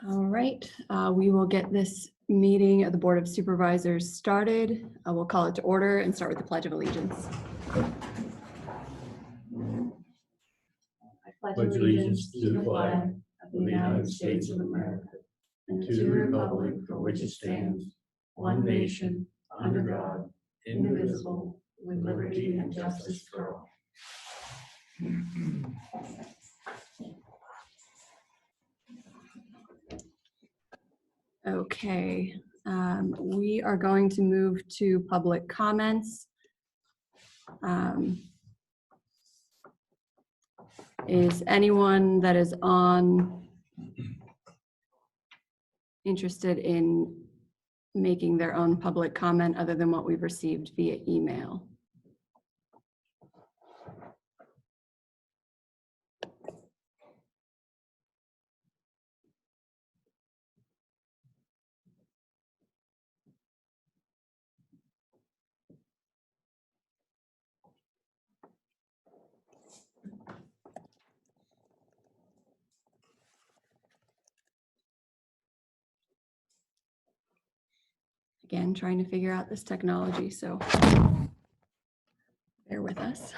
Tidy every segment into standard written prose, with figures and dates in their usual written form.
All right, we will get this meeting of the Board of Supervisors started. We'll call it to order and start with the Pledge of Allegiance. I pledge allegiance to the flag of the United States of America and to the republic for which it stands, one nation, under God, indivisible, with liberty and justice for all. Okay, we are going to move to public comments. Is anyone that is on interested in making their own public comment other than what we've received via email? Again, trying to figure out this technology, so bear with us.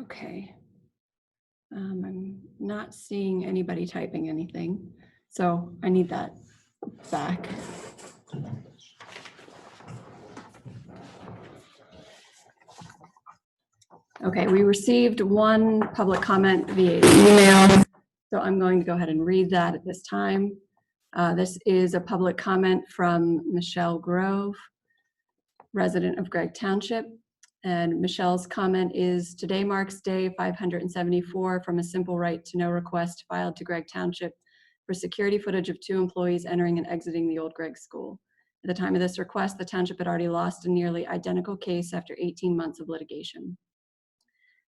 Okay. I'm not seeing anybody typing anything, so I need that back. Okay, we received one public comment via email, so I'm going to go ahead and read that at this time. This is a public comment from Michelle Grove, resident of Gregg Township. And Michelle's comment is, today marks day 574 from a simple right to know request filed to Gregg Township for security footage of 2 employees entering and exiting the old Gregg school. At the time of this request, the township had already lost a nearly identical case after 18 months of litigation.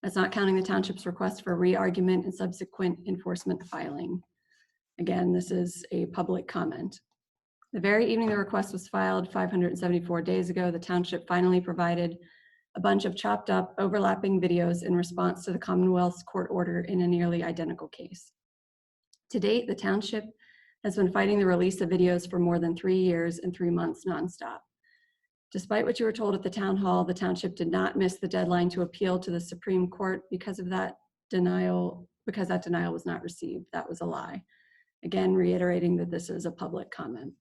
That's not counting the township's request for re-argument and subsequent enforcement filing. Again, this is a public comment. The very evening the request was filed 574 days ago, the township finally provided a bunch of chopped up, overlapping videos in response to the Commonwealth's court order in a nearly identical case. To date, the township has been fighting the release of videos for more than 3 years and 3 months nonstop. Despite what you were told at the town hall, the township did not miss the deadline to appeal to the Supreme Court because that denial was not received. That was a lie. Again, reiterating that this is a public comment.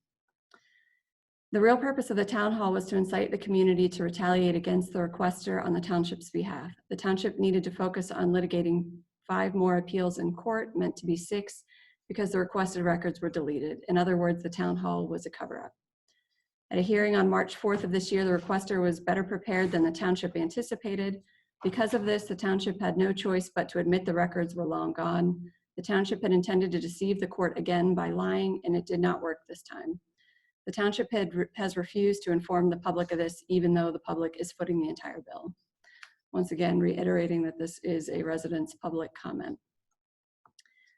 The real purpose of the town hall was to incite the community to retaliate against the requester on the township's behalf. The township needed to focus on litigating 5 more appeals in court, meant to be 6, because the requested records were deleted. In other words, the town hall was a cover-up. At a hearing on March 4th of this year, the requester was better prepared than the township anticipated. Because of this, the township had no choice but to admit the records were long gone. The township had intended to deceive the court again by lying, and it did not work this time. The township has refused to inform the public of this, even though the public is footing the entire bill. Once again, reiterating that this is a resident's public comment.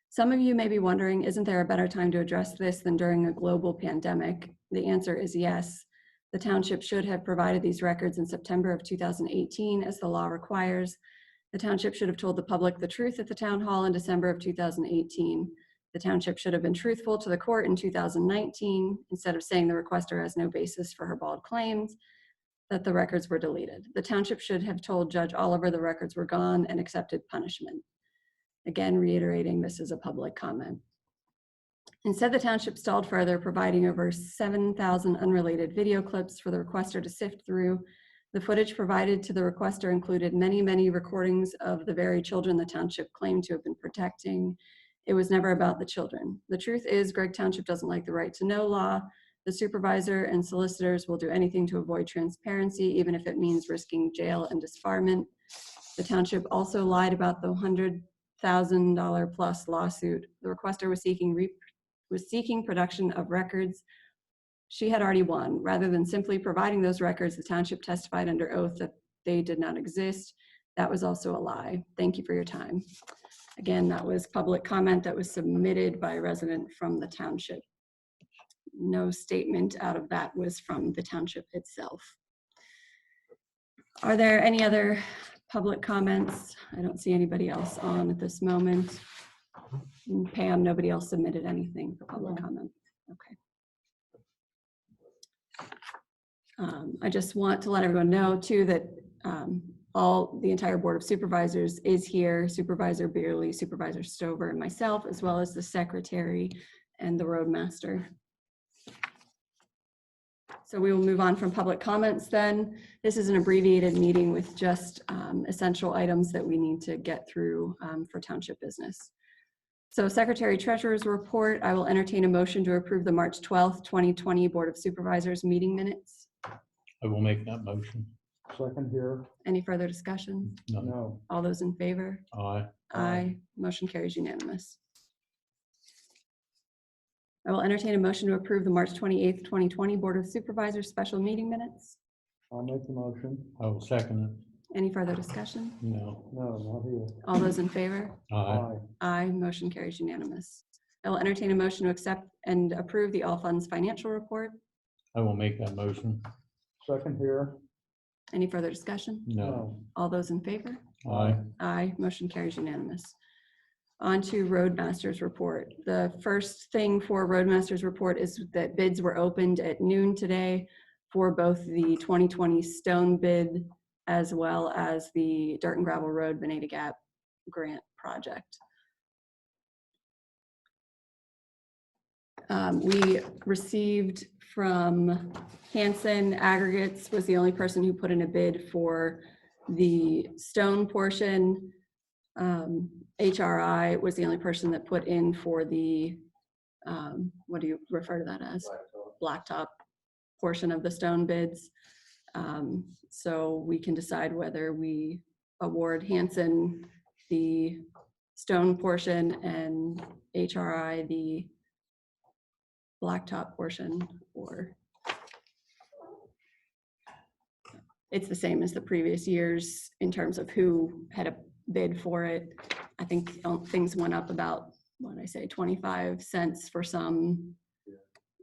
Some of you may be wondering, isn't there a better time to address this than during a global pandemic? The answer is yes. The township should have provided these records in September of 2018, as the law requires. The township should have told the public the truth at the town hall in December of 2018. The township should have been truthful to the court in 2019, instead of saying the requester has no basis for her bald claims, that the records were deleted. The township should have told Judge Oliver the records were gone and accepted punishment. Again, reiterating this is a public comment. Instead, the township stalled further, providing over 7,000 unrelated video clips for the requester to sift through The footage provided to the requester included many recordings of the very children the township claimed to have been protecting. It was never about the children. The truth is, Gregg Township doesn't like the right to know law. The supervisor and solicitors will do anything to avoid transparency, even if it means risking jail and disbarment. The township also lied about the $100,000 plus lawsuit. The requester was seeking production of records she had already won. Rather than simply providing those records, the township testified under oath that they did not exist. That was also a lie. Thank you for your time. Again, that was public comment that was submitted by a resident from the township. No statement out of that was from the township itself. Are there any other public comments? I don't see anybody else on at this moment. And Pam, nobody else submitted anything for public comment. Okay. I just want to let everyone know too that the entire Board of Supervisors is here, Supervisor Beerley, Supervisor Stover, and myself, as well as the secretary and the roadmaster. So we will move on from public comments then. This is an abbreviated meeting with just essential items that we need to get through for township business. So Secretary Treasurer's report, I will entertain a motion to approve the March 12th, 2020 Board of Supervisors meeting minutes. I will make that motion. Second here. Any further discussion? No. All those in favor? Aye. Aye. Motion carries unanimous. I will entertain a motion to approve the March 28th, 2020 Board of Supervisors special meeting minutes. I'll make the motion. I will second it. Any further discussion? No. No, not here. All those in favor? Aye. Aye. Motion carries unanimous. I will entertain a motion to accept and approve the all funds financial report. I will make that motion. Second here. Any further discussion? No. All those in favor? Aye. Aye. Motion carries unanimous. On to Roadmaster's report. The first thing for Roadmaster's report is that bids were opened at noon today for both the 2020 stone bid as well as the Dirt and Gravel Road Veneta Gap grant project. We received from Hanson Aggregates, was the only person who put in a bid for the stone portion. HRI was the only person that put in for the, what do you refer to that as? Blacktop portion of the stone bids. So we can decide whether we award Hanson the stone portion and HRI the blacktop portion, or it's the same as the previous years in terms of who had a bid for it. I think things went up about, what did I say, 25 cents for some,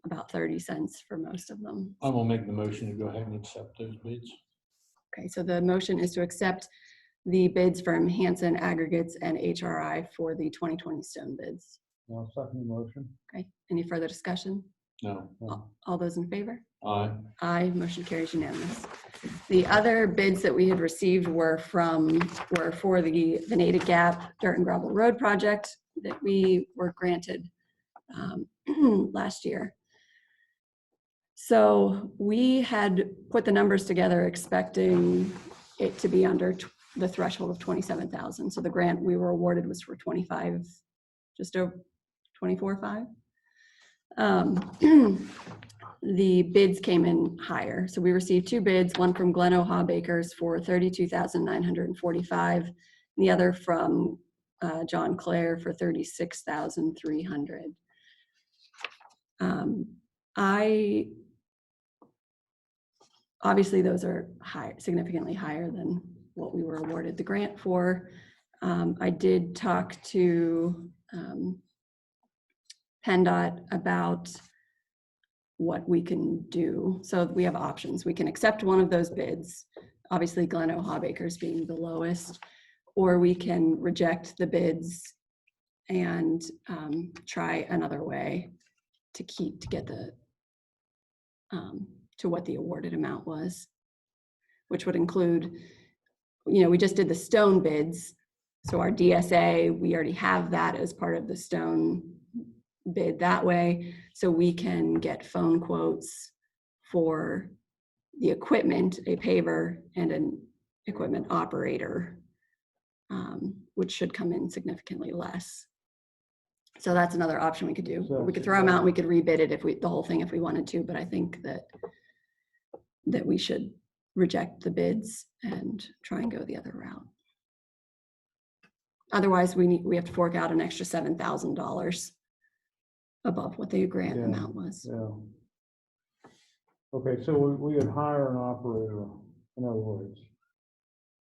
about 30 cents for most of them. I will make the motion to go ahead and accept those bids. Okay, so the motion is to accept the bids from Hanson Aggregates and HRI for the 2020 stone bids. I'll second the motion. Okay, any further discussion? No. All those in favor? Aye. Aye, motion carries unanimous. The other bids that we had received were for the Veneta Gap Dirt and Gravel Road project that we were granted last year. So we had put the numbers together expecting it to be under the threshold of 27,000. So the grant we were awarded was for 25, just over 24.5. The bids came in higher. So we received two bids, one from Glen O'Ha Bakers for $32,945, and the other from John Clare for $36,300. Obviously those are high, significantly higher than what we were awarded the grant for. I did talk to PennDOT about what we can do. So we have options. We can accept one of those bids, obviously Glen O'Ha Bakers being the lowest, or we can reject the bids and try another way to get the to what the awarded amount was, which would include, we just did the stone bids. So our DSA, we already have that as part of the stone bid that way. So we can get phone quotes for the equipment, a paver and an equipment operator, which should come in significantly less. So that's another option we could do. So- We could throw them out and we could rebid it if the whole thing if we wanted to, but I think that we should reject the bids and try and go the other route. Otherwise, we have to fork out an extra $7,000 above what the grant Yeah, amount was. Yeah. Okay, so we would hire an operator, in other words.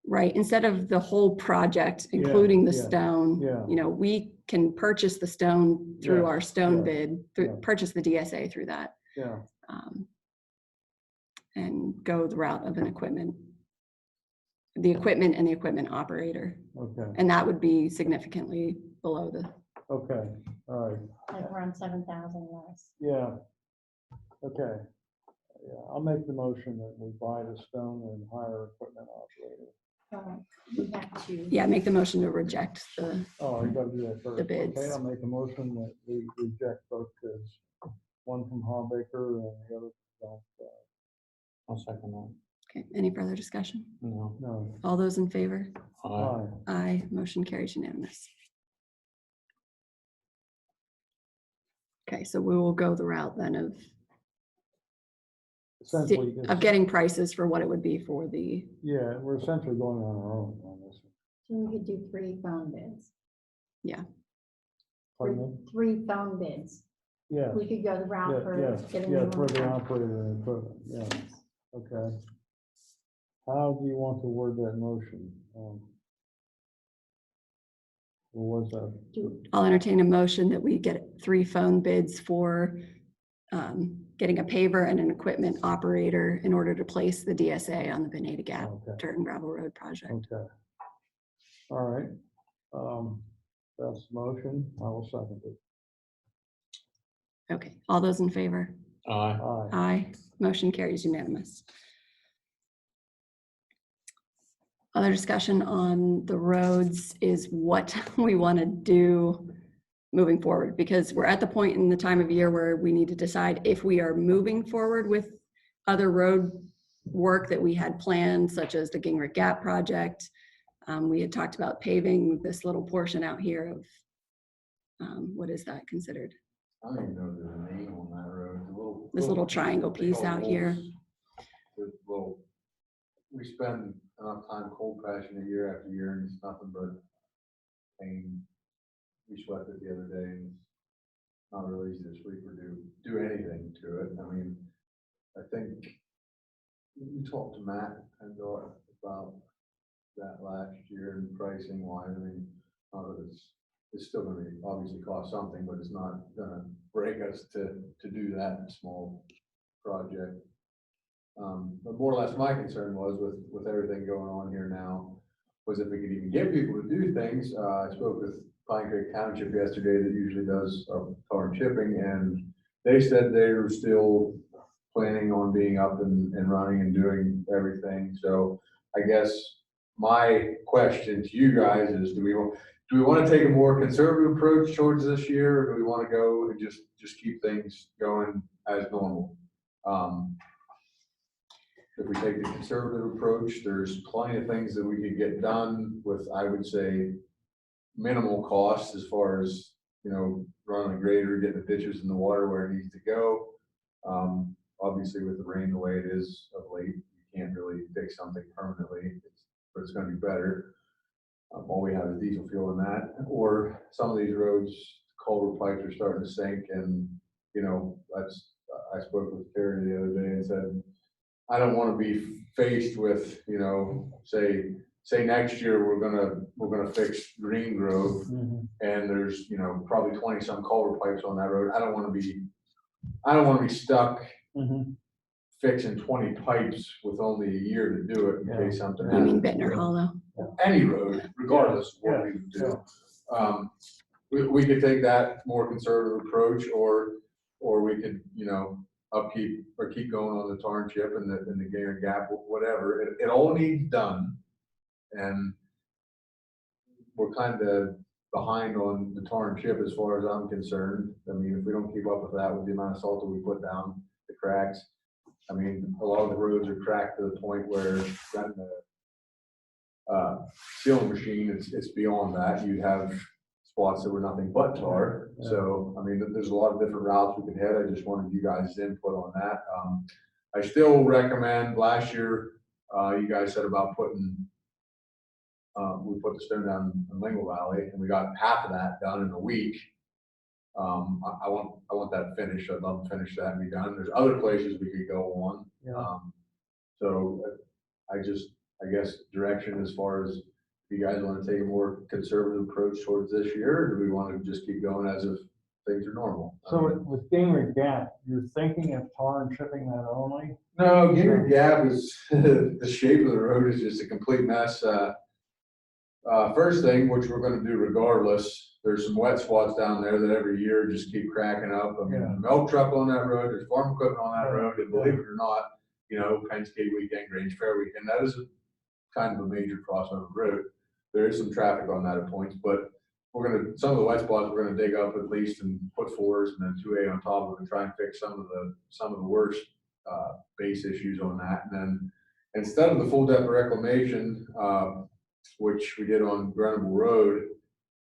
Right, instead of the whole project, Yeah, including the yeah, stone, yeah. you know, we can purchase the stone through Yes, our stone yes, bid, yeah. purchase the DSA through that, Yeah, and go the route of the equipment and the equipment operator. okay, And that would be significantly below the, okay, all right, Like around 7,000 less. yeah. Okay, yeah, I'll make the motion that we buy the stone and hire equipment operator. We have to. yeah, make the motion to reject the, Oh, you gotta do that first. bids. Okay, I'll make a motion that we reject both bids, one from Hawbaker and the other from, I'll second that. okay, any further discussion? no. All those in favor? Aye. Aye, motion carries unanimous. Okay, so we will go the route then of Essentially, of getting prices for what it would be for the, yeah, we're essentially going on our own on this. So we could do 3 phone bids. Pardon me? 3 phone bids. Yeah, We could go the route for yeah, getting. yeah, them for the on. operator and equipment, yeah, okay. How do you want to word that motion? What was that? I'll entertain a motion that we get 3 phone bids for getting a paver and an equipment operator in order to place the DSA on the Benita Gap Okay. Dirt and Gravel Road project. Okay. All right. That's the motion. I will second it. Okay, all those in favor? Aye. Aye. Aye, motion carries unanimous. Other discussion on the roads is what we want to do moving forward, because we're at the point in the time of year where we need to decide if we are moving forward with other road work that we had planned, such as the Gingrich Gap project. We had talked about paving this little portion out here of, what is that considered? I don't even know if there's a name on that road. The little, This little triangle they piece call out here. wolves. The little, we spend enough time cold patching it year after year and it's nothing but pain. We swept it the other day and it's not really easy to sweep or do anything to it. I mean, I think we talked to Matt and about that last year and pricing wise. I mean, not that it's still gonna be obviously cost something, but it's not gonna break us to do that small project. But more or less my concern was with everything going on here now, was if we could even get people to do things. I spoke with Pine Creek Township yesterday that usually does tar and chipping, and they said they're still planning on being up and running and doing everything. So I guess my question to you guys is, do we want to take a more conservative approach towards this year, or do we want to go and just keep things going as normal? If we take the conservative approach, there's plenty of things that we could get done with, I would say, minimal cost as far as, you know, running a grader, getting the ditches in the water where it needs to go. Obviously with the rain the way it is of late, you can't really fix something permanently, but it's going to be better. All we have is diesel fuel in that, or some of these roads, culvert pipes are starting to sink, and you know, I spoke with Terry the other day and said, I don't want to be faced with, you know, say next year we're gonna fix Green Grove, Mhm. and there's, you know, probably 20 some culvert pipes on that road. I don't want to be stuck Mhm. fixing 20 pipes with only a year to do it in case something You mean happens. Bittner Hollow? Any road, regardless of what we would do. We could take that more conservative approach, or we could, you know, keep going on the tar and chip and the Gator Gap, whatever. It all needs done, and we're kind of behind on the tar and chip as far as I'm concerned. I mean, if we don't keep up with that, with the amount of salt that we put down the cracks, I mean, a lot of the roads are cracked to the point where running the sealing machine, it's beyond that. You have spots that were nothing but tar. So, I mean, there's a lot of different routes we could head. I just wanted you guys' input on that. I still recommend, last year, you guys said about putting, we put the stone down in Lingle Valley and we got half of that done in a week. I want that finished. I'd love to finish that and be done. There's other places we could go on. Yeah. So I guess direction as far as, if you guys want to take a more conservative approach towards this year, or do we want to just keep going as if things are normal? So with Gingrich Gap, you're thinking of tar and chipping that only? No, Gingrich Gap is, the shape of the road is just a complete mess. First thing, which we're gonna do regardless, there's some wet spots down there that every year just keep cracking up. I mean, Yeah. the milk truck on that road, there's farm equipment on that Yeah. road, and believe it or not, Penske weekend, Grange Fair weekend, that is kind of a major crossover road. There is some traffic on that at points, but some of the wet spots, we're gonna dig up at least and put 4s and then 2A on top of it and try and fix some of the worst, base issues on that. And then instead of the full depth reclamation, which we did on Grenable Road,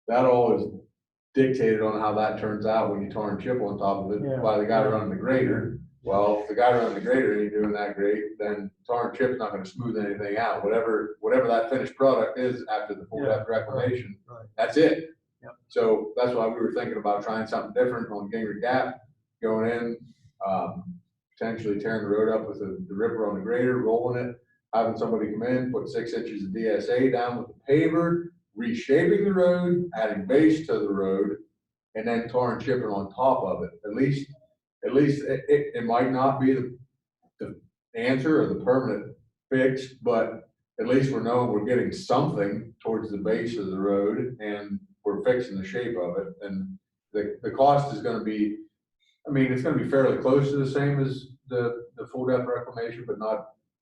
that all is dictated on how that turns out when you tar and chip on top of it Yeah. by the guy running the grader. Well, if the guy running the grader ain't doing that great, then tar and chip's not gonna smooth anything out. Whatever that finished product is after the full depth reclamation, Right. that's it. Yep. So that's why we were thinking about trying something different on Gingrich Gap, going in, potentially tearing the road up with the ripper on the grader, rolling it, having somebody come in, put 6 inches of DSA down with the paver, reshaping the road, adding base to the road, and then tar and chipping on top of it. At least it might not be the answer or the permanent fix, but at least we're knowing we're getting something towards the base of the road and we're fixing the shape of it. And the cost is gonna be, I mean, it's gonna be fairly close to the same as the full depth reclamation, but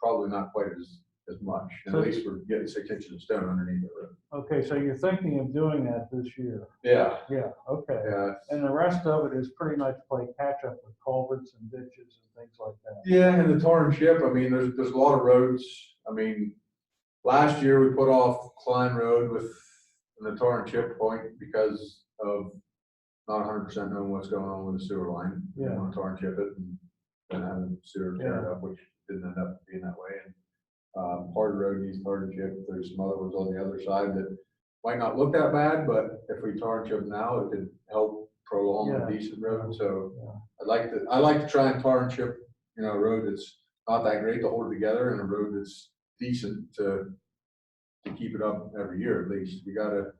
probably not quite as much. And at least we're getting 6 inches of stone underneath the road. Okay, so you're thinking of doing that this year? Yeah. Yeah, okay. Yeah. And the rest of it is pretty much play catch up with culverts and ditches and things like that. Yeah, and the tar and chip, I mean, there's a lot of roads. I mean, last year we put off Klein Road with the tar and chip point because of not 100% knowing what's going on with the sewer line. We Yeah. want to tar and chip it and then have the sewer tear it up, which didn't end up being that way. And part of the road needs tar and chip. There's some other ones on the other side that might not look that bad, but if we tar and chip now, it could help prolong Yeah. a decent road. So Yeah. I like to try and tar and chip, a road that's not that great to hold together and a road that's decent to keep it up every year at least. The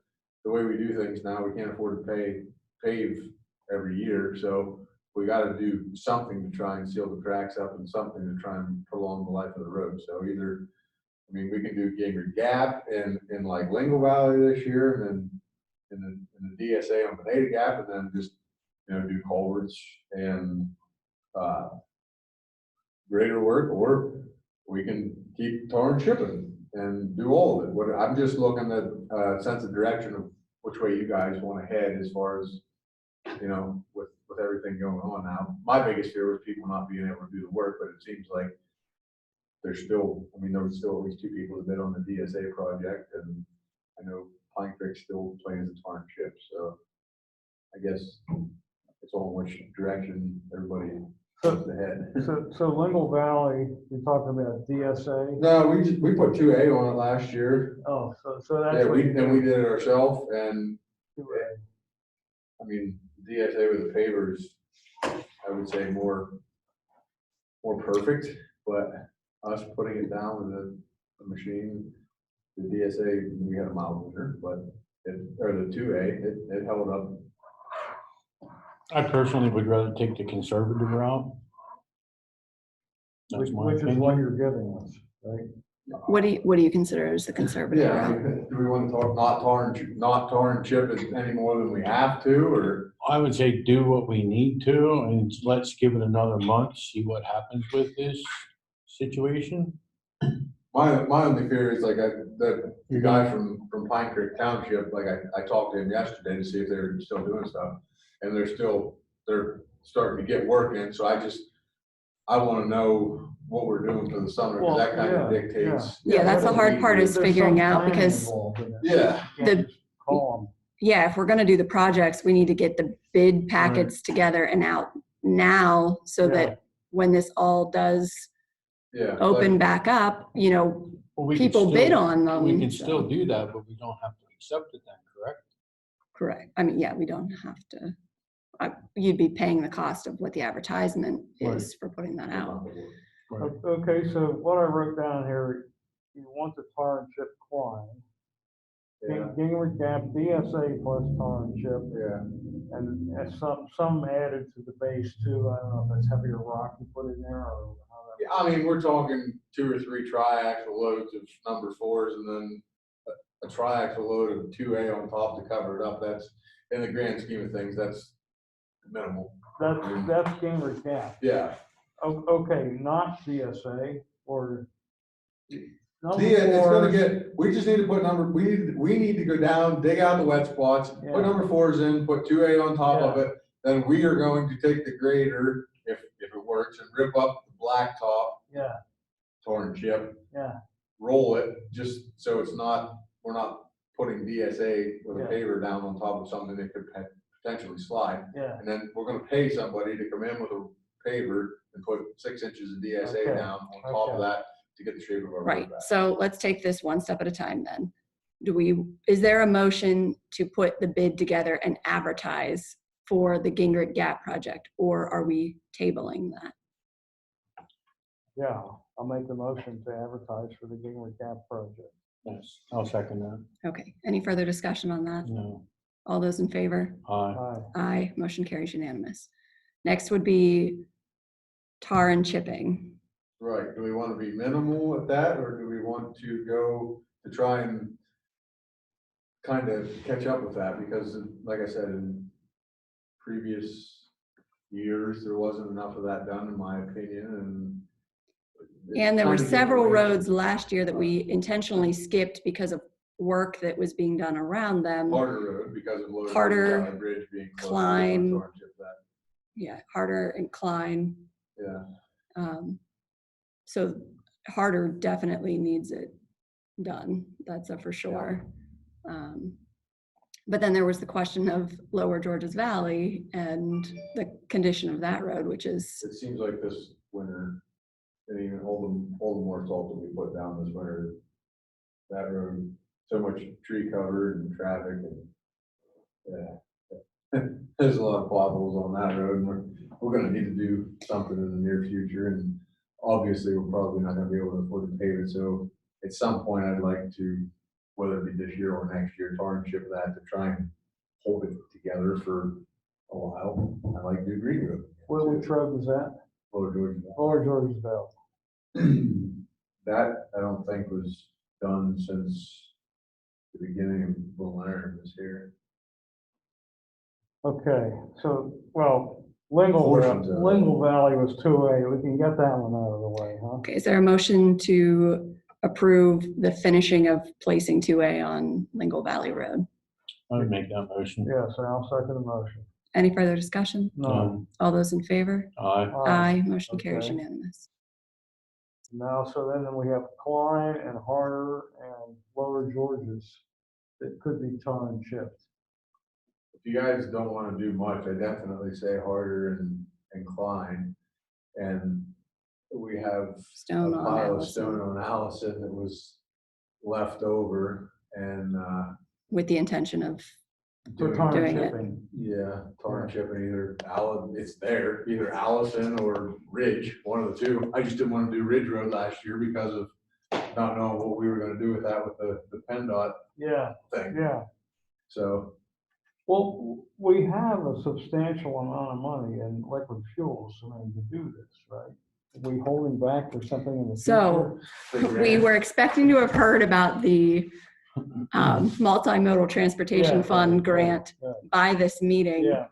way we do things now, we can't afford to pave every year. So we gotta do something to try and seal the cracks up and something to try and prolong the life of the road. So either, I mean, we can do Gingrich Gap in like Lingle Valley this year and then in the DSA on Bonita Gap, and then just, do culverts and, greater work, or we can keep tar and chipping and do all of it. I'm just looking at sense of direction of which way you guys want to head as far as, with everything going on now. My biggest fear was people not being able to do the work, but it seems like there was still at least 2 people that bid on the DSA project, and I know Pine Creek still plans to tar and chip. So I guess it's all in which direction everybody goes ahead. So Lingle Valley, you're talking about DSA? No, we put 2A on it last year. Oh, so that's. Yeah, what we you did do. it ourselves, and 2A. I mean, DSA with the pavers, I would say more perfect, but us putting it down with the machine, the DSA, we had a mild winter, but the 2A, it held up. I personally would rather take the conservative route. That's my Which is what opinion. you're giving us, right? What do you consider as the conservative Yeah, I route? mean, do we want to talk not tar and chip it any more than we have to, or? I would say do what we need to, and let's give it another month, see what happens with this situation. My only fear is the guy from Pine Creek Township, I talked to him yesterday to see if they're still doing stuff, and they're starting to get work in, so I wanna know what we're doing for the summer, because that kind of dictates. Yeah, that's the hard part is There's figuring some out planning because, involved in it. Yeah. You can't just call yeah, if we're gonna do the projects, we need to get the bid packets together and out now so Yeah. that when this all does Yeah. open back up, you know, Well, we could people bid still- on them. We can so- still do that, but we don't have to accept it then, correct? Correct. I mean, yeah, we don't have to, you'd be paying the cost of what the advertisement is for putting that out. Right. Okay, so what I wrote down here, you want the tar and chip Klein, Yeah, Gingrich Gap, DSA plus tar and chip, yeah. and some added to the base too. I don't know if that's heavier rock you put in there or how that. Yeah, I mean, we're talking 2 or 3 triaxle loads of number 4s and then a triaxle load of 2A on top to cover it up. That's, in the grand scheme of things, that's minimal. That's Gingrich Gap. Yeah. Okay, not DSA or. Number It's four- gonna get, we just need to put number, we need to go down, dig out the wet spots, Yeah. put number 4s in, put 2A on top of it. Then we are going to take the grader, if it works, and rip up the blacktop, Yeah, torn chip, yeah, roll it, just so it's not, we're not putting DSA with a Yeah. paver down on top of something that could potentially slide. yeah. And then we're gonna pay somebody to come in with a paver and put 6 inches of DSA Okay, down on top of okay. that to get the shape of our road Right. back. So let's take this one step at a time then. Is there a motion to put the bid together and advertise for the Gingrich Gap project, or are we tabling that? Yeah, I'll make the motion to advertise for the Gingrich Gap project. Yes, I'll second that. Okay. Any further discussion on that? No. All those in favor? Aye. Aye. Aye. Motion carries unanimous. Next would be tar and chipping. Right, do we wanna be minimal at that, or do we want to go to try and kind of catch up with that? Because like I said, in previous years, there wasn't enough of that done, in my opinion, And there were Kinda get several away from roads last year that we intentionally skipped because of work that was being done around them. Harder road because of low. Harder, Bridge being closed. Klein. Torn chip that. Yeah, harder incline. Yeah, So harder definitely needs it done. That's a for sure. But then there was the question of Lower Georges Valley and the condition of that road, which is, it seems like this winter, and even all the more salt that we put down this winter, that road, so much tree cover and traffic and, yeah. There's a lot of potholes on that road, and we're gonna need to do something in the near future, and obviously, we're probably not gonna be able to afford to pave it, so at some point, I'd like to, whether it be this year or next year, tar and chip that to try and hold it together for a while. I like to agree with it. Which road was that? Lower Georgia. Lower Georgesville. That, I don't think was done since the beginning of when Aaron was here. Okay, so, well, Lingle Portions of it. Valley was 2A. We can get that one out of the way, huh? okay, is there a motion to approve the finishing of placing 2A on Lingle Valley Road? I would make that motion. Yes, and I'll second the motion. Any further discussion? No. All those in favor? Aye. Aye. Motion carries Okay. unanimous. Now, so then we have Klein and Harder and Lower Georges that could be tar and chipped. If you guys don't wanna do much, I definitely say Harder and Klein. And we have a Stone on pile of Allison stone on Allison that was left over, and, with the intention of, For doing- tar and Doing it. chipping. yeah, tar and chip, and either it's there, either Allison or Ridge, one of the two. I just didn't wanna do Ridge Road last year because of not knowing what we were gonna do with that with the PennDOT Yeah, thing, yeah. so. Well, we have a substantial amount of money in liquid fuels, I mean, to do this, right? Are we holding back for something in the So, future? we were expecting to have heard about the multimodal transportation Yeah, fund right, grant right. by this meeting, Yeah,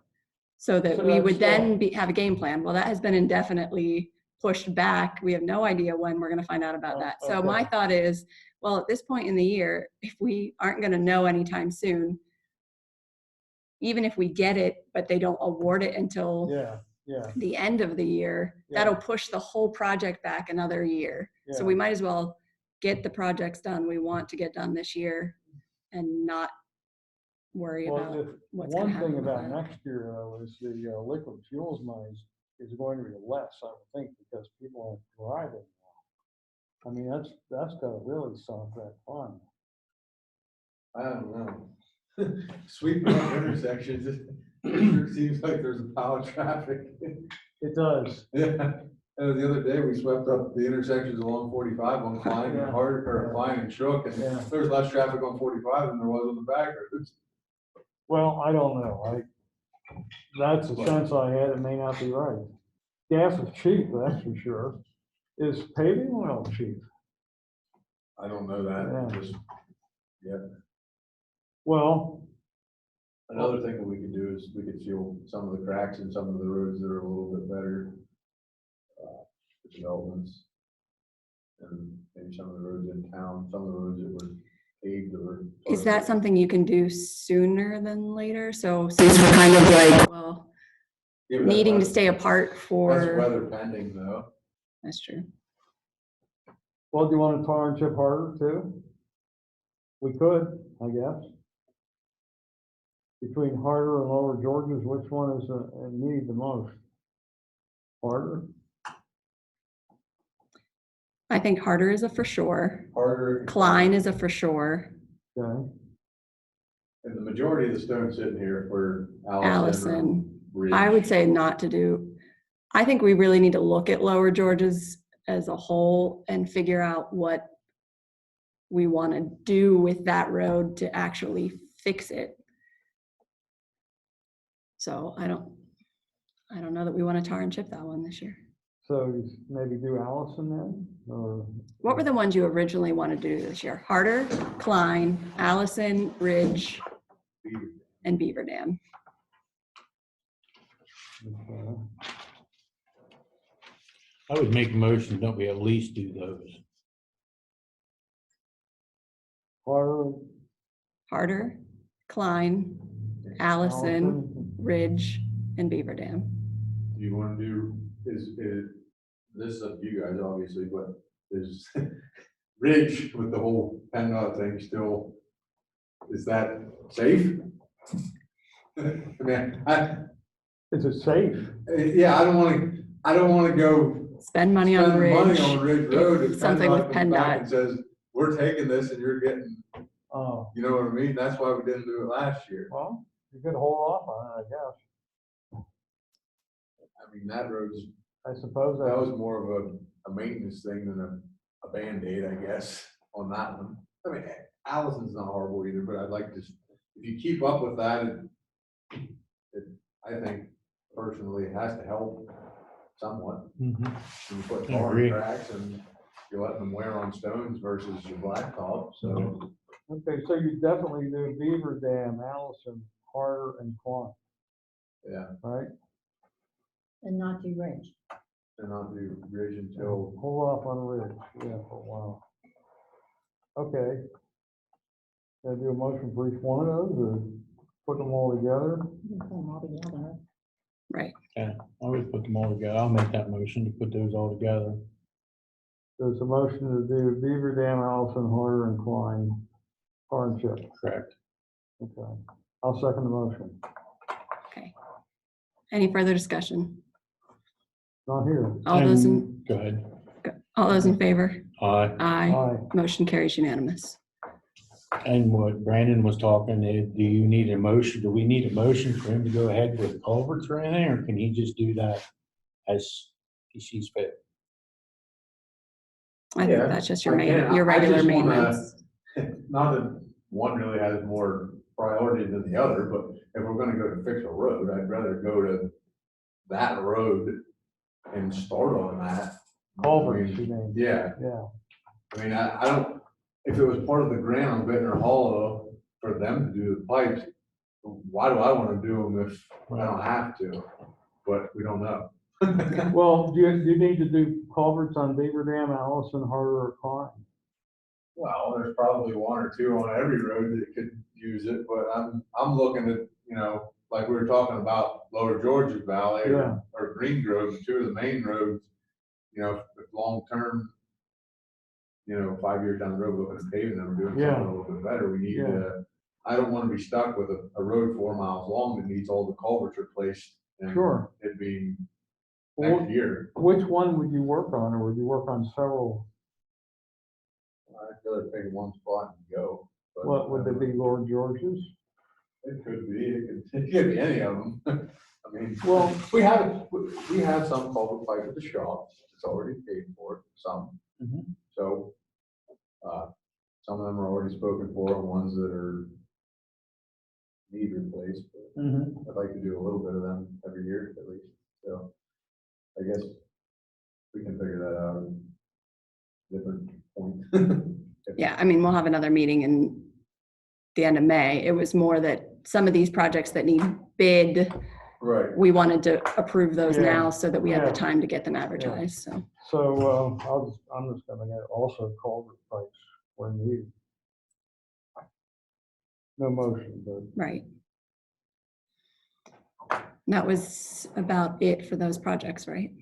so that So we would that's, then have a game plan. Well, that has been indefinitely pushed back. We have no idea when we're going to find out about Oh, that. So my okay. thought is, well, at this point in the year, if we aren't going to know anytime soon, even if we get it, but they don't award it until yeah, Yeah, the end of the year, Yeah. that'll push the whole project back another year. So we Yeah. might as well get the projects done we want to get done this year and not worry well, about what's one gonna happen thing with about that. next year though is the liquid fuels money is going to be less, I would think, because people aren't driving now. I mean, that's gonna really solve that fund. I don't know. Sweeping up intersections, it sure seems like there's a pile of traffic. It does. Yeah, and the other day, we swept up the intersections along 45 on Klein Yeah. and Hart, or Klein and Shook, and Yeah. there was less traffic on 45 than there was on the back roads. Well, I don't know. That's the sense I had. It may not be right. Gas is cheap, that's for sure. Is paving oil cheap? I don't know that, Yeah. just, Well, another thing that we could do is we could seal some of the cracks in some of the roads that are a little bit better. For developments. And maybe some of the roads in town, some of the roads that were paved or. Is that something you can do sooner than later? So since we're kind of like, well, Yeah, but that's needing to weather- stay apart That's for, weather pending though. that's true. well, do you want to tar and chip harder too? We could, I guess. Between Harder and Lower Georges, which one is need the most? Harder? I think Harder is a for sure. Harder. Klein is a for sure. Okay. And the majority of the stones sitting here for Allison. Allison, or Ridge. I would say not to do. I think we really need to look at Lower Georges as a whole and figure out what we want to do with that road to actually fix it. So I don't know that we want to tar and chip that one this year. So maybe do Allison then, or? What were the ones you originally wanted to do this year? Harder, Klein, Allison, Ridge, and Beaver Dam. I would make a motion, don't we at least do those? Harder, Harder, Klein, Allison, Ridge, and Beaver Dam. Do you want to do, is, this is up to you guys, obviously, but is Ridge with the whole PennDOT thing still, is that safe? I mean, Is it safe? yeah, I don't want to go Spend money on spend money on Ridge. Ridge Road. if if something with comes back PennDOT. And says, we're taking this and you're getting, Oh, you know what I mean? That's why we didn't do it last year. well, you could hold off on it, I guess. I mean, that road's, I suppose that was more of a maintenance thing than a Band-Aid, I guess, on that one. I mean, Allison's not horrible either, but I'd like to, if you keep up with that, I think personally it has to help somewhat. You put I tar agree. in cracks and you're letting them wear on stones versus your blacktop, so. Okay, so you definitely do Beaver Dam, Allison, Harder, and Klein, Yeah, right? And not do Ridge. and I'll do Ridge until, Hold off on Ridge, yeah, for a while. Okay. Can I do a motion for each one of those, or put them all together? You can put them all together. Right. Yeah, I would put them all together. I'll make that motion to put those all together. There's a motion to do Beaver Dam, Allison, Harder, and Klein, tar and chip. Correct. Okay, I'll second the motion. Okay. Any further discussion? Not here. All those in, Go ahead. all those in favor? Aye. Aye. Aye. Motion carries unanimous. And what Brandon was talking, do you need a motion? Do we need a motion for him to go ahead with culverts or anything, or can he just do that as he sees fit? I think Yeah, that's just your I main, can. your I regular just wanna- maintenance. not that one really has more priority than the other, but if we're gonna go to fix a road, I'd rather go to that road and start on that. Culverts, I you mean, mean? Yeah, Yeah, I mean, I don't, if it was part of the grant on Ventnor Hollow for them to do the pipes, why do I wanna do them if I don't have to? But we don't know. well, do you need to do culverts on Beaver Dam, Allison, Harder, or Klein? Well, there's probably one or two on every road that could use it, but I'm looking at, you know, like like we were talking about Lower Georgia Valley Yeah. or Green Grove, the two of the main roads, you know, if long-term, you know, 5 years down the road, looking at paving them or doing Yeah. something a little bit better, we need Yeah. to, I don't want to be stuck with a road 4 miles long that needs all the culverts replaced. And Sure. it being Well, next year. which one would you work on, or would you work on several? I'd rather pick one spot and go. But What, would they be Lord George's? It could be, it could be any of them. I mean, Well, we have some culvert pipe at the shop, it's already paid for, some. Mhm. So, some of them are already spoken for, and ones that are need replaced, but I'd like to do a little bit of them every year at least, so. I guess we can figure that out at a different point. Yeah, I mean, we'll have another meeting in the end of May. It was more that some of these projects that need bid, Right. we wanted to approve those Yeah. now so that we have Yeah. the time to get them advertised, so. So, I'm just gonna get also culvert pipes when needed. No motion, but Right. That was about it for those projects, right?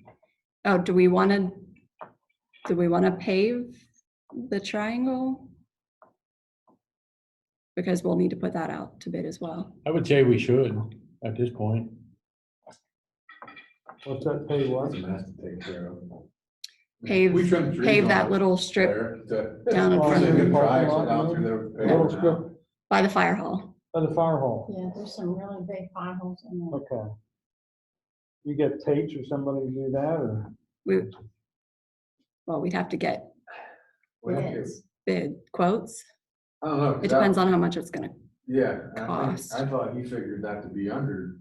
Oh, do we want to pave the triangle? Because we'll need to put that out to bid as well. I would say we should at this point. what's that pay what? It's a mess to take care of. Pave, We trimmed trees pave on that it little strip there down in Oh, front so of you it parking triangle lot, down you through mean? there. A little strip by the fire hall. by the fire hall. Yeah, there's some really big potholes in there. Okay. You get Tate or somebody to do that, or? Well, we'd have to get We have to- Bids. bid quotes. I don't know. It depends on how much it's gonna, Yeah, cost. I thought he figured that to be under.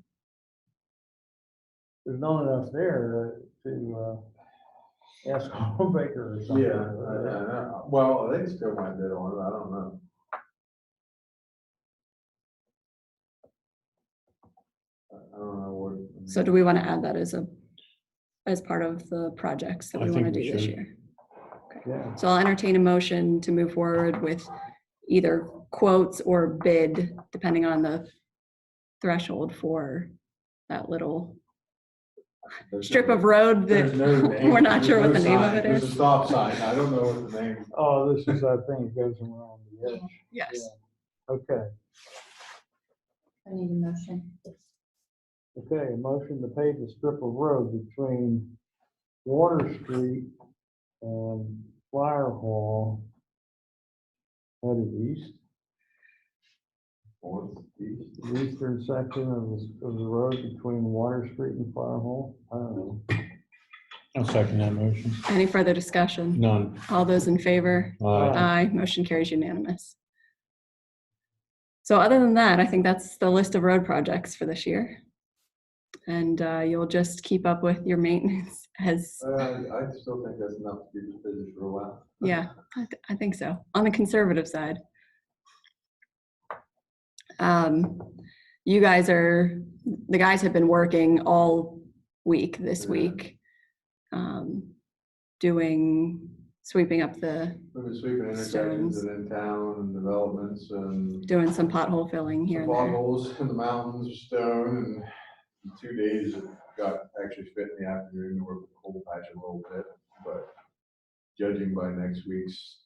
There's not enough there to ask Home Baker or something. Well, they still might bid on it, I don't know. I don't know what. so do we want to add that as part of the projects that I we want to think we do this should. year? Yeah, So I'll entertain a motion to move forward with either quotes or bid, depending on the threshold for that little strip of road There's that no name. we're not sure There's what no the name of sign. it There's is. a stop sign, I don't know what the name. oh, this is that thing that goes around the edge. Yes. Okay, I need a motion. okay, a motion to pave the strip of road between Water Street and Fire Hall headed east, the eastern section of the road between Water Street and Fire Hall. I don't know. I'll second that motion. Any further discussion? None. All those in favor? Aye. Aye, motion carries unanimous. So other than that, I think that's the list of road projects for this year. And you'll just keep up with your maintenance as, I still think that's enough to keep us busy for a while. yeah, I think so, on the conservative side. You guys the guys have been working all week this week, sweeping up We've been sweeping intersections Stones. and in town and developments and doing some pothole filling here some and there. potholes in the mountains of stone, and in 2 days it got actually fit in the afternoon to work with cold patch a little bit, but judging by next week's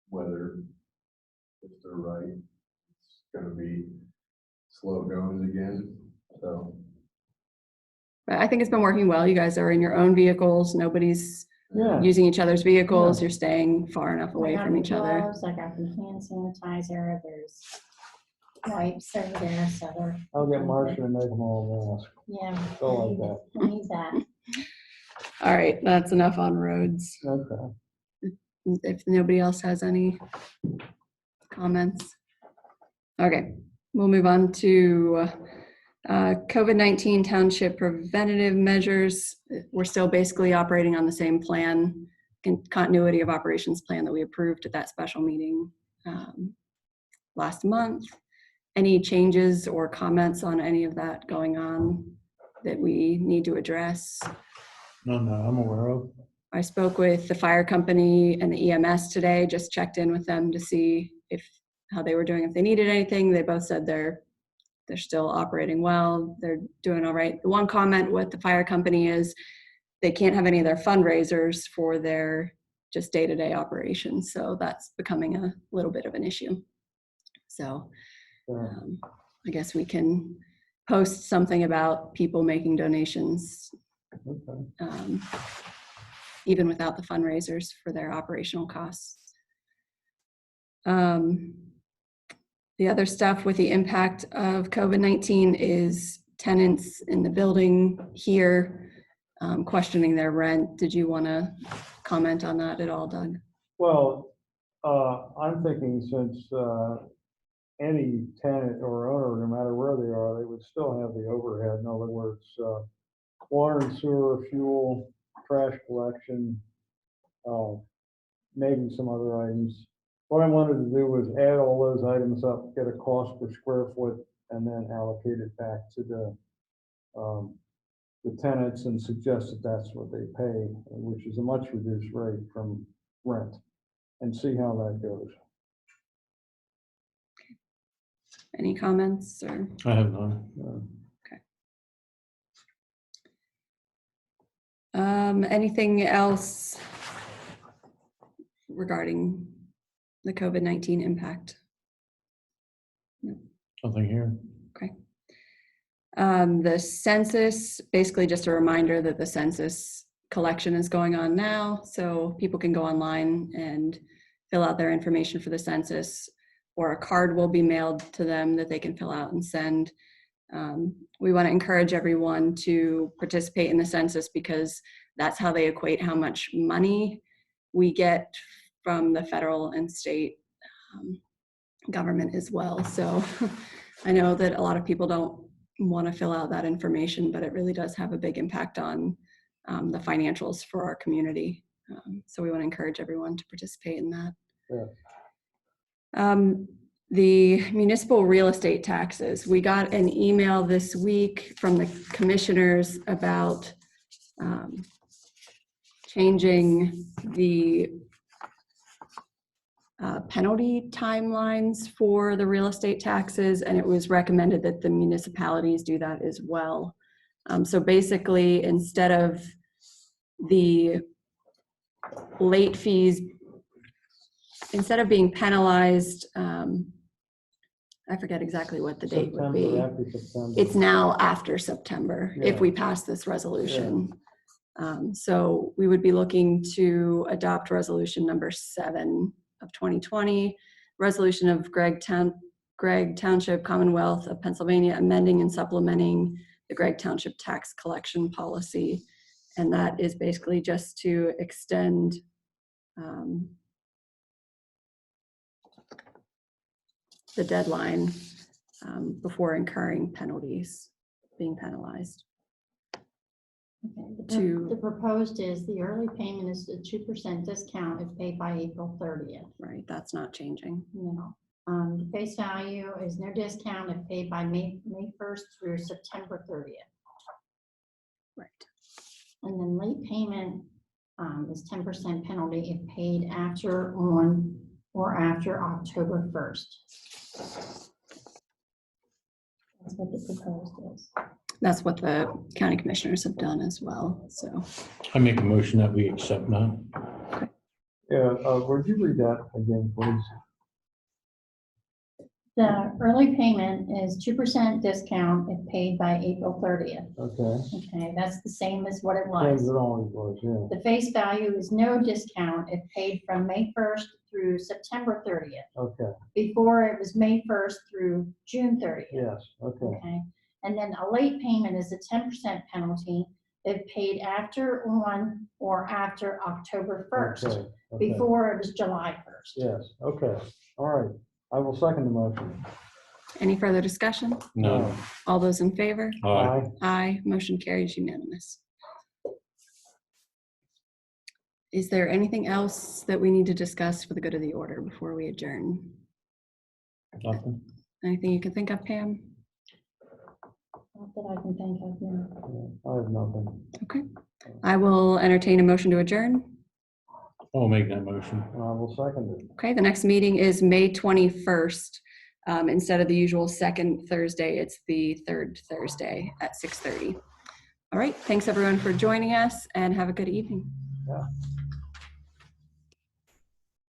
weather, if they're right, it's gonna be slow going again, so. But I think it's been working well. You guys are in your own vehicles. Nobody's Yeah. using each other's vehicles. Yeah. You're staying far enough away I got from the each other. gloves, I got the hand sanitizer, there's wipes over there, so they're. I'll get Marcia to make them all mask. Yeah. Go like that. I need that. All right, that's enough on roads. Okay. If nobody else has any comments. Okay, we'll move on to COVID-19 township preventative measures. We're still basically operating on the same plan, continuity of operations plan that we approved at that special meeting last month. Any changes or comments on any of that going on that we need to address? None that I'm aware of. I spoke with the fire company and the EMS today, just checked in with them to see how they were doing, if they needed anything. They both said they're they're still operating well. They're doing all right. The one comment with the fire company is they can't have any of their fundraisers for their just day-to-day operations. So that's becoming a little bit of an issue. So I guess we can post something about people making donations, Okay. even without the fundraisers for their operational costs. The other stuff with the impact of COVID-19 is tenants in the building here questioning their rent. Did you want to comment on that at all, Doug? Well, I'm thinking since any tenant or owner, no matter where they are, they would still have the overhead. In other words, water and sewer, fuel, trash collection, maybe some other items. What I wanted to do was add all those items up, get a cost per square foot, and then allocate it back to the tenants and suggest that that's what they pay, which is a much reduced rate from rent, and see how that goes. Any comments or? I have none. Anything else regarding the COVID-19 impact? Nothing here. Okay. The census, basically just a reminder that the census collection is going on now, so people can go online and fill out their information for the census, or a card will be mailed to them that they can fill out and send. We want to encourage everyone to participate in the census because that's how they equate how much money we get from the federal and state government as well. So I know that a lot of people don't want to fill out that information, but it really does have a big impact on the financials for our community. So we want to encourage everyone to participate in that. Yeah. The municipal real estate taxes. We got an email this week from the commissioners about changing the penalty timelines for the real estate taxes, and it was recommended that the municipalities do that as well. So basically, instead of the late fees, instead of being penalized, I forget exactly what the date would be. September, after September. It's now after September if Yeah. we pass this resolution. So we would be looking to adopt resolution number 7 of 2020, resolution of Gregg Township, Commonwealth of Pennsylvania, amending and supplementing the Gregg Township tax collection policy. And that is basically just to extend the deadline before incurring penalties, being penalized. Okay. The proposed is the early payment is a 2% discount if paid by April 30th. Right, that's not changing. No. The face value is no discount if paid by May 1st through September 30th. Right. And then late payment is 10% penalty if paid after, on, or after October 1st. That's what the proposed is. That's what the county commissioners have done as well, so. I make a motion that we accept that. Yeah, would you read that again, please? The early payment is 2% discount if paid by April 30th. Okay. Okay, that's the same as what it Same as was. it always was, yeah. The face value is no discount if paid from May 1st through September 30th. Okay, Before it was May 1st through June 30th. yes, okay. Okay, and then a late payment is a 10% penalty if paid after, on, or after October 1st. Okay, okay. Before it was July 1st. Yes, okay, all right. I will second the motion. Any further discussion? No. All those in favor? Aye. Aye, motion carries unanimous. Is there anything else that we need to discuss for the good of the order before we adjourn? Nothing. Anything you can think of, Pam? Not that I can think of now. I have nothing. Okay. I will entertain a motion to adjourn. I'll make that motion. I will second it. Okay, the next meeting is May 21st. Instead of the usual second Thursday, it's the third Thursday at 6:30. All right, thanks everyone for joining us and have a good evening. Yeah.